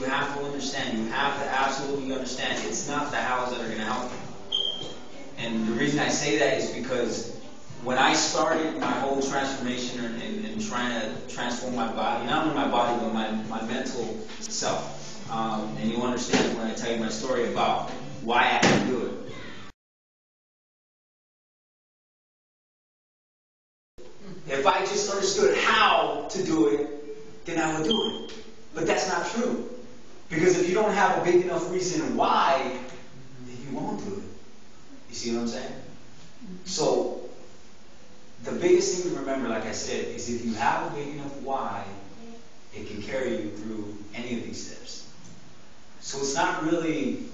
you have to understand, you have to absolutely understand, it's not the hows that are going to help you. And the reason I say that is because when I started my whole transformation and trying to transform my body, not only my body, but my mental self, and you'll understand when I tell you my story about why I had to do it. If I just understood how to do it, then I would do it. But that's not true. Because if you don't have a big enough reason why, then you won't do it. You see what I'm saying? So, the biggest thing to remember, like I said, is if you have a big enough why, it can carry you through any of these steps. So it's not really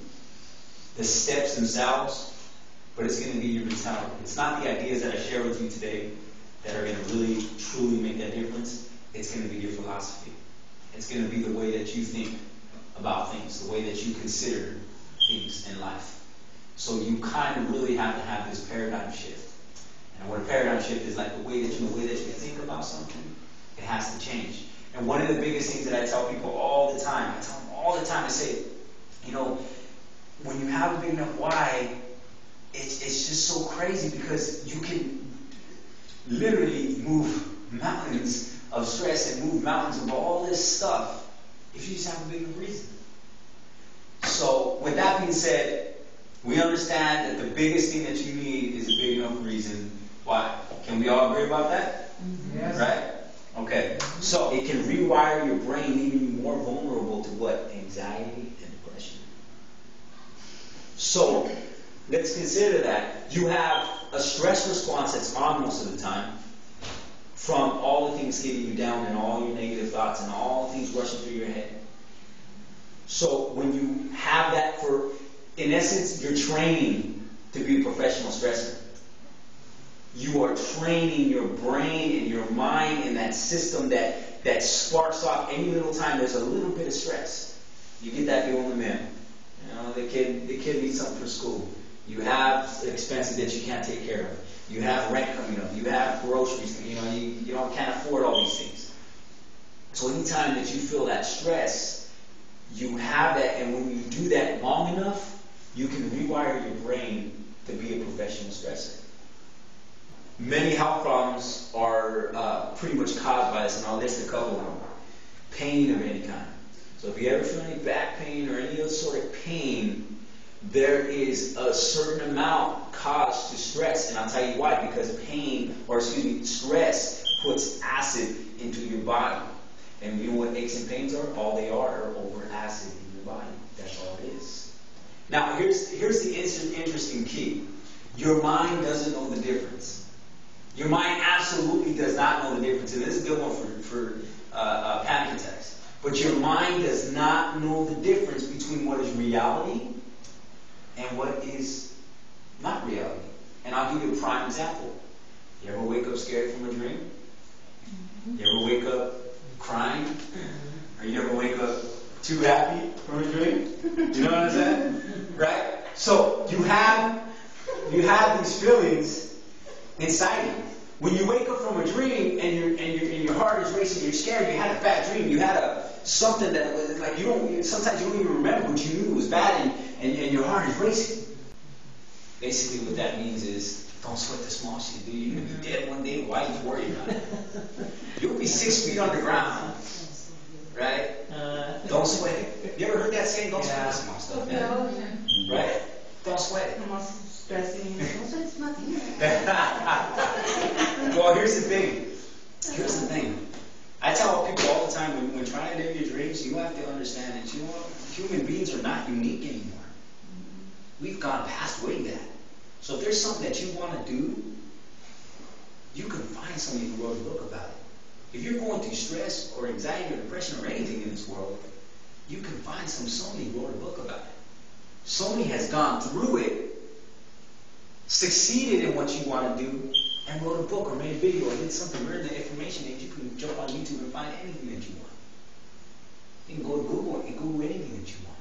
the steps themselves, but it's going to be your mentality. It's not the ideas that I share with you today that are going to really, truly make that difference. It's going to be your philosophy. It's going to be the way that you think about things, the way that you consider things in life. So you kind of really have to have this paradigm shift. And what a paradigm shift is like the way that you think about something, it has to change. And one of the biggest things that I tell people all the time, I say, you know, when you have a big enough why, it's just so crazy because you can literally move mountains of stress and move mountains of all this stuff if you just have a big enough reason. So with that being said, we understand that the biggest thing that you need is a big enough reason why. Can we all agree about that? Yes. Right? Okay. So it can rewire your brain, leaving you more vulnerable to what? Anxiety and depression. So let's consider that you have a stress response that's on most of the time from all the things getting you down and all your negative thoughts and all the things rushing through your head. So when you have that in essence, you're training to be a professional stressor. You are training your brain and your mind in that system that sparks off any little time there's a little bit of stress. You get that bill in the mail. You know, the kid needs something for school. You have expenses that you can't take care of. You have rent coming up. You have groceries. You know, you can't afford all these things. So anytime that you feel that stress, you have that, and when you do that long enough, you can rewire your brain to be a professional stressor. Many health problems are pretty much caused by this, and I'll list a couple of them. Pain of any kind. So if you ever feel any back pain or any other sort of pain, there is a certain amount caused to stress, and I'll tell you why. Because stress puts acid into your body. And you know what aches and pains are? All they are over acid in your body. That's all it is. Now, here's the interesting key. Your mind doesn't know the difference. Your mind absolutely does not know the difference. And this is a good one for panic attacks. But your mind does not know the difference between what is reality and what is not reality. And I'll give you a prime example. You ever wake up scared from a dream? You ever wake up crying? Or you ever wake up too happy from a dream? You know what I'm saying? Right? So you have these feelings inside you. When you wake up from a dream and your heart is racing, you're scared, you had a bad dream, you had something that was like sometimes you don't even remember, but you knew it was bad and your heart is racing. Basically what that means is, don't sweat the small shit, dude. You're going to be dead one day. Why are you worried about it? You'll be 6 feet underground. Right? Don't sweat it. You ever heard that saying? Don't sweat the small stuff. Man. Right? Don't sweat it. Well, here's the thing. I tell people all the time, when trying to live your dreams, you have to understand that human beings are not unique anymore. We've gone past way that. So if there's something that you want to do, you can find somebody who wrote a book about it. If you're going through stress or anxiety or depression or anything in this world, you can find somebody who wrote a book about it. Somebody has gone through it, succeeded in what you want to do, and wrote a book or made a video or did something, learned the information that you can jump on YouTube and find anything that you want. You can go to Google and Google anything that you want.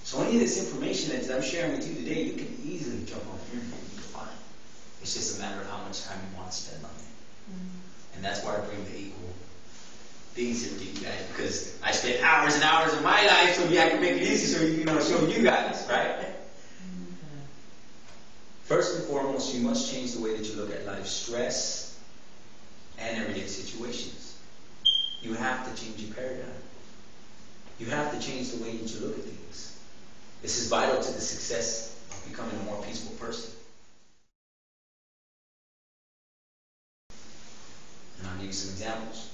So any of this information that I'm sharing with you today, you can easily jump on the internet and find. It's just a matter of how much time you want to spend on it. And that's why I bring the equal things here to you guys because I spent hours and hours of my life, so I can make it easy so you know show you guys, right? First and foremost, you must change the way that you look at life, stress, and everyday situations. You have to change your paradigm. You have to change the way that you look at things. This is vital to the success of becoming a more peaceful person. And I'll give you some examples.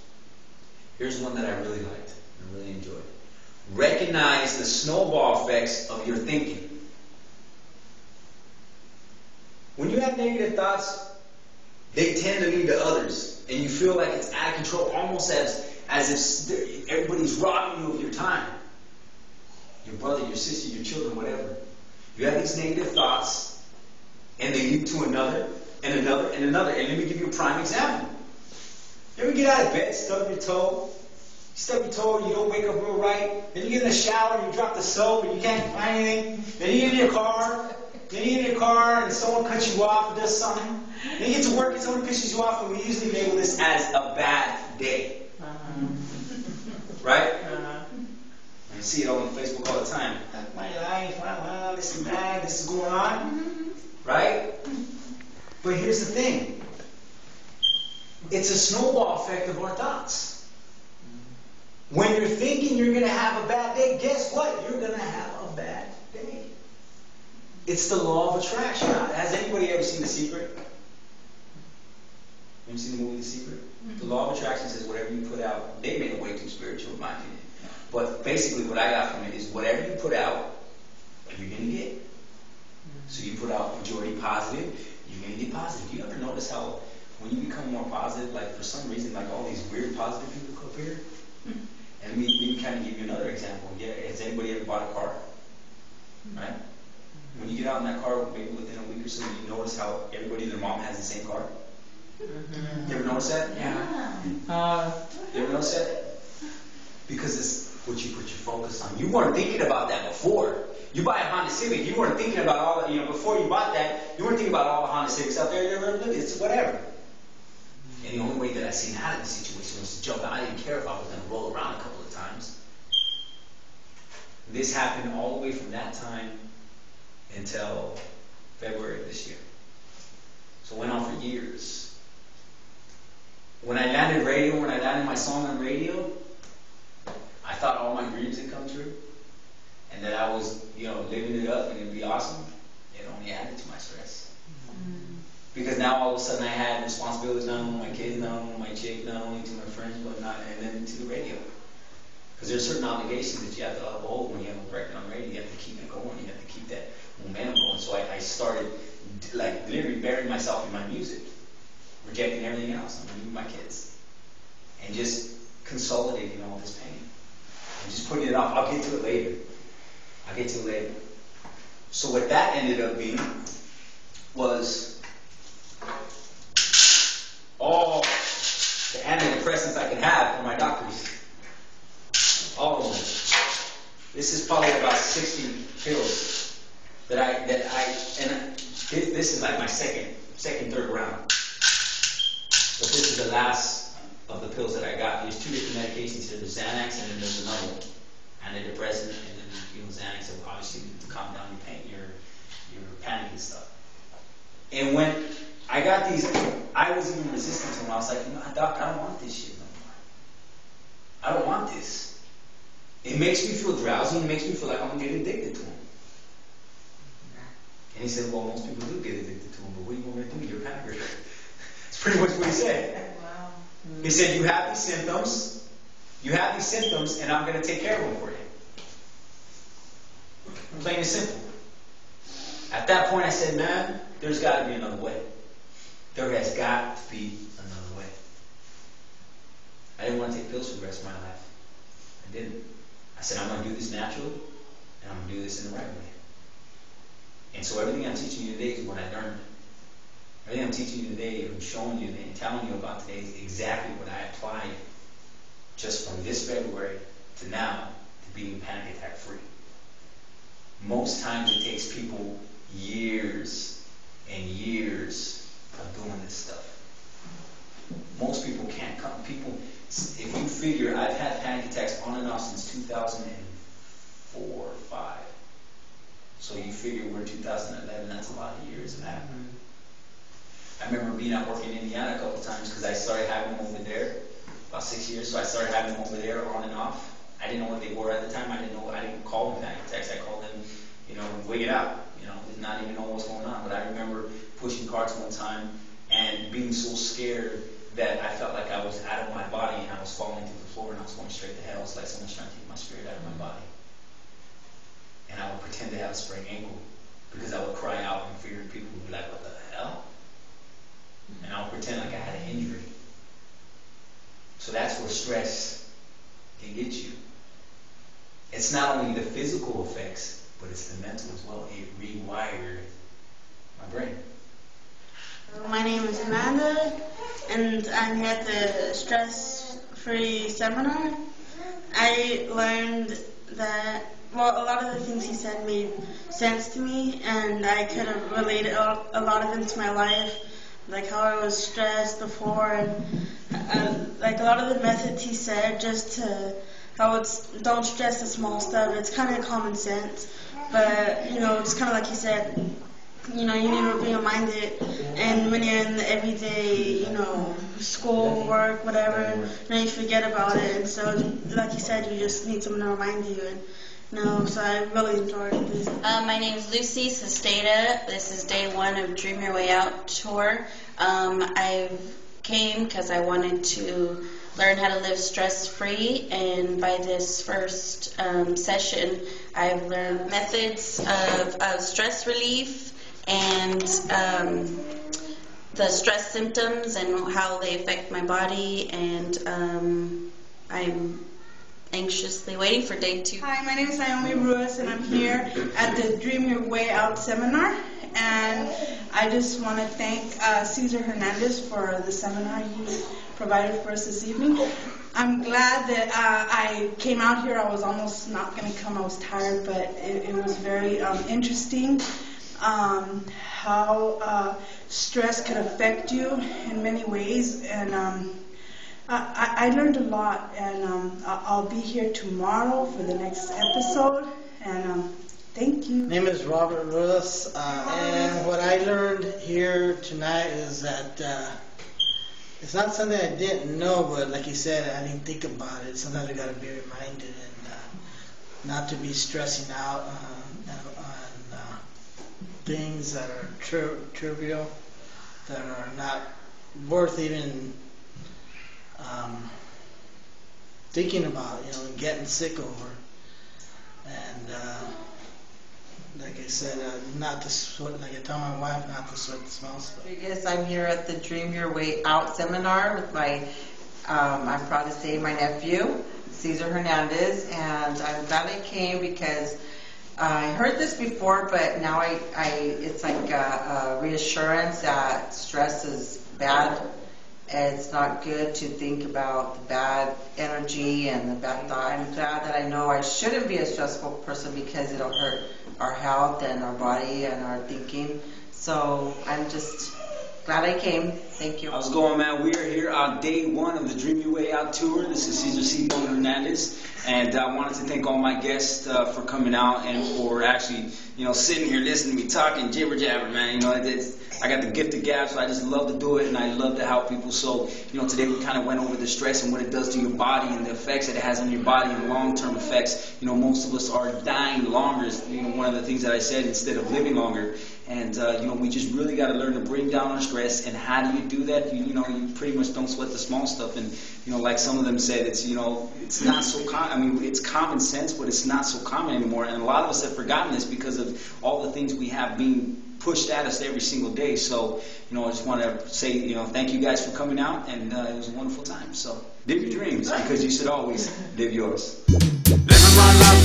Here's one that I really liked and really enjoyed. Recognize the snowball effects of your thinking. When you have negative thoughts, they tend to lead to others, and you feel like it's out of control, almost as if everybody's robbing you of your time. Your brother, your sister, your children, whatever. You have these negative thoughts, and they lead to another, and another, and another. And let me give you a prime example. You ever get out of bed, stub your toe? You stub your toe and you don't wake up real right. Then you get in the shower and you drop the soap and you can't find anything. Then you get in your car. And someone cuts you off or does something. Then you get to work and someone pisses you off, and we usually label this as a bad day. Right? I see it all on Facebook all the time. My life, this is bad, this is going on. Right? But here's the thing. It's a snowball effect of our thoughts. When you're thinking you're going to have a bad day, guess what? You're going to have a bad day. It's the law of attraction. Has anybody ever seen The Secret? Have you seen the movie The Secret? Mm-hmm. The law of attraction says whatever you put out, they made it way too spiritual in my opinion. But basically what I got from it is whatever you put out, you're going to get. So you put out majority positive, you're going to get positive. You ever notice how when you become more positive, like for some reason, like all these weird positive people come up here? And we kind of give you another example. Yeah, has anybody ever bought a car? Right? When you get out in that car, maybe within a week or so, you notice how everybody and their mom has the same car? Mm-hmm. You ever notice that? Yeah. You ever notice that? Because it's what you put your focus on. You weren't thinking about that before. You buy a Honda Civic, you weren't thinking about all that, before you bought that, you weren't thinking about all the Honda Civics out there. It's whatever. And the only way that I seen out of the situation was to jump out. I didn't care if I was going to roll around a couple of times. This happened all the way from that time until February of this year. So it went on for years. When I landed my song on radio, I thought all my dreams had come true. And that I was, living it up and it'd be awesome. It only added to my stress. Because now all of a sudden I had responsibilities not only to my kids, not only to my chick, not only to my friends, and then to the radio. Because there's certain obligations that you have to uphold when you have a record on radio. You have to keep it going. You have to keep that momentum going. So I started literally burying myself in my music, rejecting everything else, including my kids, and just consolidating all this pain and just putting it off. I'll get to it later. So what that ended up being was all the antidepressants I could have for my doctors. All of them. This is probably about 60 pills this is like my second, third round. But this is the last of the pills that I got. There's two different medications here. There's Xanax and then there's another one. Antidepressant and then Xanax that will obviously calm down your pain, your panic and stuff. And when I got these, I was even resistant to them. I was like, Doc, I don't want this shit no more. I don't want this. It makes me feel drowsy and it makes me feel like I'm going to get addicted to them. And he said, well, most people do get addicted to them, but what do you want me to do? You're a panicker. That's pretty much what he said. Wow. He said, you have these symptoms, and I'm going to take care of them for you. Plain and simple. At that point, I said, man, there's got to be another way. There has got to be another way. I didn't want to take pills for the rest of my life. I didn't. I said, I'm going to do this naturally, and I'm going to do this in the right way. And so everything I'm teaching you today is what I learned. Everything I'm teaching you today, I'm showing you and telling you about today is exactly what I applied just from this February to now to being panic attack free. Most times it takes people years and years of doing this stuff. Most people can't come. If you figure, I've had panic attacks on and off since 2004 or 5. So you figure we're in 2011, that's a lot of years of happening. I remember being at work in Indiana a couple of times because I started having them over there about 6 years. So I started having them over there on and off. I didn't know what they were at the time. I didn't call them panic attacks. I called them, wait it out. Did not even know what was going on. But I remember pushing carts one time and being so scared that I felt like I was out of my body and I was falling through the floor and I was going straight to hell. It's like someone's trying to take my spirit out of my body. And I would pretend to have a sprained ankle because I would cry out and fear people would be like, what the hell? And I would pretend like I had an injury. So that's where stress can get you. It's not only the physical effects, but it's the mental as well. It rewired my brain. My name is Amanda, and I'm here at the Stress-Free Seminar. I learned that, a lot of the things he said made sense to me, and I could have related a lot of them to my life, like how I was stressed before, and like a lot of the methods he said, just to how it's don't stress the small stuff. It's kind of common sense, but it's kind of like he said. You need to be reminded, and when you're in the everyday, school, work, whatever, you forget about it, and so, like you said, you just need someone to remind you, and, so I really enjoyed this. My name is Lucy Sesteda. This is day 1 of Dream Your Way Out tour. I came because I wanted to learn how to live stress-free, and by this first session, I've learned methods of stress relief, and the stress symptoms and how they affect my body, and I'm anxiously waiting for day 2. Hi, my name is Naomi Ruiz, and I'm here at the Dream Your Way Out seminar, and I just want to thank Cesar Hernandez for the seminar he provided for us this evening. I'm glad that I came out here. I was almost not going to come. I was tired, but it was very interesting. How stress could affect you in many ways, and I learned a lot, and I'll be here tomorrow for the next episode, and thank you. My name is Robert Ruiz, and what I learned here tonight is that it's not something I didn't know, but like you said, I didn't think about it. Sometimes I got to be reminded, and not to be stressing out on things that are trivial, that are not worth even thinking about, and getting sick over. And like I said, not to sweat, like I tell my wife, not to sweat the small stuff. Yes, I'm here at the Dream Your Way Out seminar with my, I'm proud to say, my nephew, Cesar Hernandez, and I'm glad I came because I heard this before, but now it's like a reassurance that stress is bad. It's not good to think about the bad energy and the bad thought. I'm glad that I know I shouldn't be a stressful person because it'll hurt our health and our body and our thinking. So I'm just glad I came. Thank you. How's it going, man? We are here on day 1 of the Dream Your Way Out tour. This is Cesar C. Hernandez, and I wanted to thank all my guests for coming out and for actually, sitting here listening to me talking jibber jabber, man. I got the gift of gab, so I just love to do it, and I love to help people. So, today we kind of went over the stress and what it does to your body and the effects that it has on your body and long-term effects. Most of us are dying longer. Is one of the things that I said, instead of living longer. And we just really got to learn to bring down our stress. And how do you do that? You pretty much don't sweat the small stuff. And like some of them said, it's it's not so common. It's common sense, but it's not so common anymore. And a lot of us have forgotten this because of all the things we have being pushed at us every single day. So I just want to say thank you guys for coming out, and it was a wonderful time. So live your dreams, because you should always live yours. Living my life